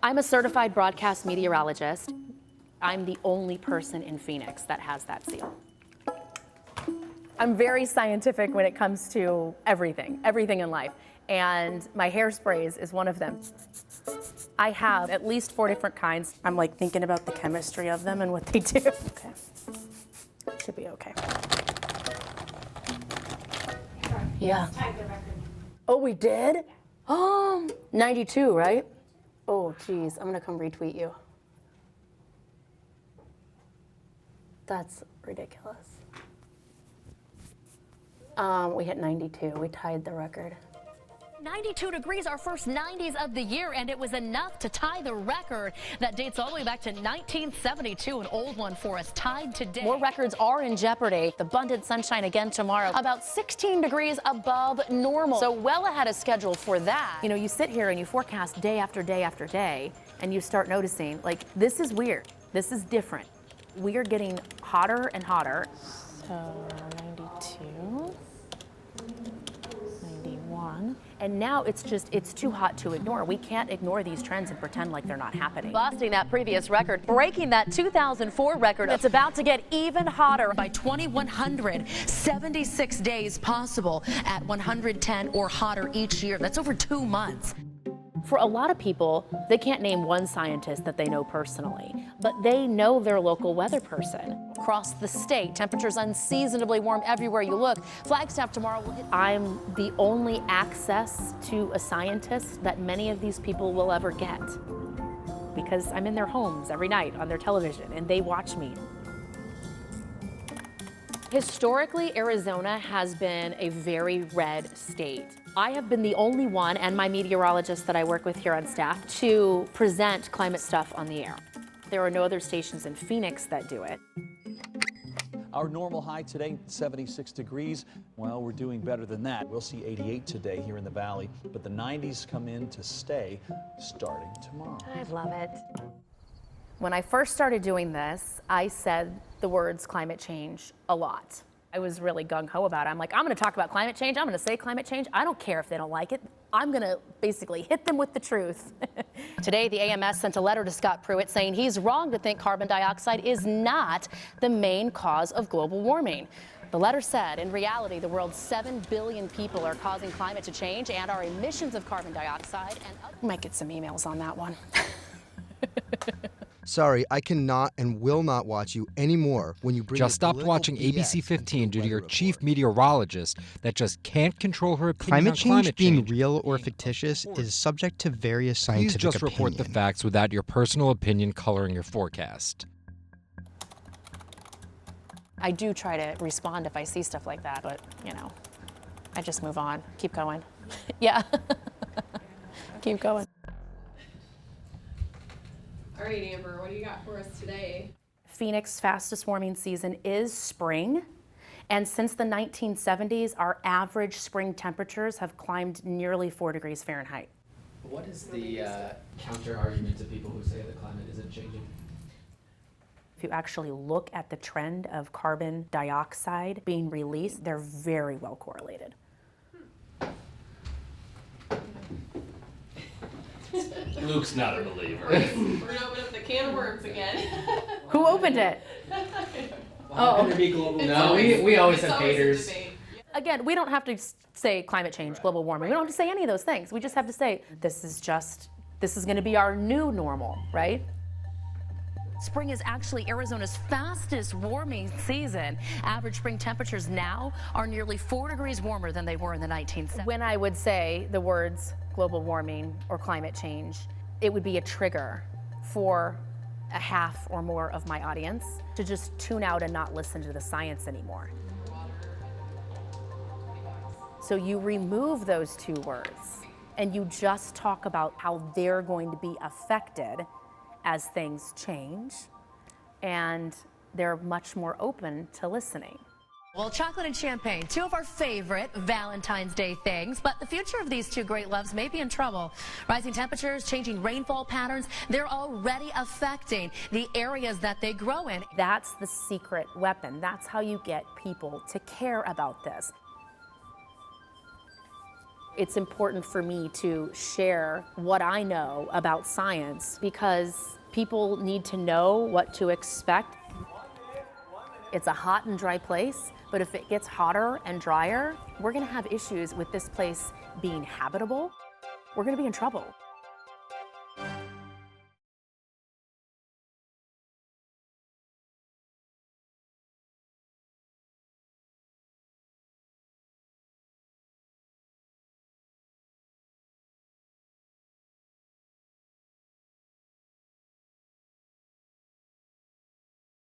I'm a certified broadcast meteorologist. I'm the only person in Phoenix that has that seal. I'm very scientific when it comes to everything in life. And my hairsprays is one of them. I have at least 4 different kinds. I'm like thinking about the chemistry of them and what they do. Okay, should be okay. Yeah. Oh, we did? 92, right? Oh, geez, I'm gonna come retweet you. That's ridiculous. We hit 92, we tied the record. 92 degrees, our first 90s of the year, and it was enough to tie the record that dates all the way back to 1972, an old one for us, tied today. More records are in jeopardy. Abundant sunshine again tomorrow, about 16 degrees above normal. So well ahead of schedule for that. You know, you sit here and you forecast day after day after day, and you start noticing, like, this is weird. This is different. We are getting hotter and hotter. So 92. 91. And now it's too hot to ignore. We can't ignore these trends and pretend like they're not happening. Busting that previous record, breaking that 2004 record. It's about to get even hotter. By 2100, 76 days possible at 110 or hotter each year. That's over 2 months. For a lot of people, they can't name one scientist that they know personally, but they know their local weather person. Across the state, temperatures unseasonably warm everywhere you look. Flagstaff tomorrow will hit. I'm the only access to a scientist that many of these people will ever get, because I'm in their homes every night on their television and they watch me. Historically, Arizona has been a very red state. I have been the only one, and my meteorologist that I work with here on staff, to present climate stuff on the air. There are no other stations in Phoenix that do it. Our normal high today, 76 degrees. Well, we're doing better than that. We'll see 88 today here in the valley, but the 90s come in to stay starting tomorrow. I love it. When I first started doing this, I said the words climate change a lot. I was really gung-ho about it. I'm like, I'm gonna talk about climate change. I'm gonna say climate change. I don't care if they don't like it. I'm gonna basically hit them with the truth. Today, the AMS sent a letter to Scott Pruitt saying he's wrong to think carbon dioxide is not the main cause of global warming. The letter said, in reality, the world's 7 billion people are causing climate to change, and our emissions of carbon dioxide and other— might get some emails on that one. Sorry, I cannot and will not watch you anymore when you bring Just stopped watching ABC 15 due to your chief meteorologist that just can't control her opinion on climate change being real or fictitious is subject to various scientific Please just report the facts without your personal opinion coloring your forecast. I do try to respond if I see stuff like that, but, you know, I just move on, keep going. Yeah, keep going. All right, Amber, what do you got for us today? Phoenix's fastest warming season is spring. And since the 1970s, our average spring temperatures have climbed nearly 4 degrees Fahrenheit. What is the counter argument to people who say the climate isn't changing? If you actually look at the trend of carbon dioxide being released, they're very well correlated. Luke's not a believer. We're gonna open up the can of worms again. Who opened it? Well, oh, be global. No, we always have haters. Again, we don't have to say climate change, global warming. We don't have to say any of those things. We just have to say this is going to be our new normal, right? Spring is actually Arizona's fastest warming season. Average spring temperatures now are nearly 4 degrees warmer than they were in the 1970s. When I would say the words global warming or climate change, it would be a trigger for a half or more of my audience to just tune out and not listen to the science anymore. So you remove those 2 words and you just talk about how they're going to be affected as things change, and they're much more open to listening. Well, chocolate and champagne, 2 of our favorite Valentine's Day things, but the future of these 2 great loves may be in trouble. Rising temperatures, changing rainfall patterns, they're already affecting the areas that they grow in. That's the secret weapon. That's how you get people to care about this. It's important for me to share what I know about science because people need to know what to expect. It's a hot and dry place, but if it gets hotter and drier, we're gonna have issues with this place being habitable. We're gonna be in trouble.